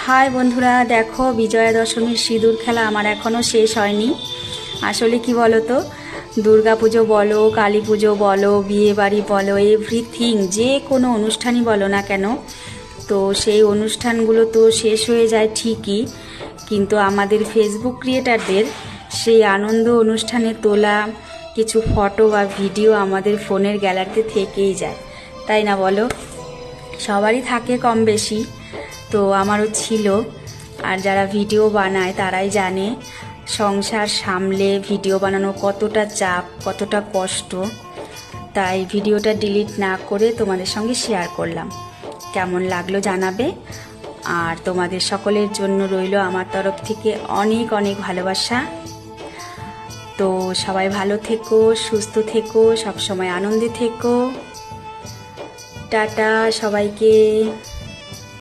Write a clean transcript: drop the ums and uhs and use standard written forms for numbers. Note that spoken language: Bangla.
হাই বন্ধুরা, দেখো বিজয়া দশমীর সিঁদুর খেলা আমার এখনও শেষ হয়নি। আসলে কি বলো তো, দুর্গা পুজো বলো, কালী পুজো বলো, বিয়ে বাড়ি বলো, এভরিথিং যে কোনো অনুষ্ঠানই বলো না কেন, তো সেই অনুষ্ঠানগুলো তো শেষ হয়ে যায় ঠিকই, কিন্তু আমাদের ফেসবুক ক্রিয়েটারদের সেই আনন্দ অনুষ্ঠানে তোলা কিছু ফটো বা ভিডিও আমাদের ফোনের গ্যালারিতে থেকেই যায়, তাই না বলো? সবারই থাকে কম বেশি, তো আমারও ছিল। আর যারা ভিডিও বানায় তারাই জানে সংসার সামলে ভিডিও বানানো কতটা চাপ, কতটা কষ্ট। তাই ভিডিওটা ডিলিট না করে তোমাদের সঙ্গে শেয়ার করলাম। কেমন লাগলো জানাবে। আর তোমাদের সকলের জন্য রইল আমার তরফ থেকে অনেক অনেক ভালোবাসা। তো সবাই ভালো থেকো, সুস্থ থেকো, সবসময় আনন্দে থেকো। টাটা সবাইকে।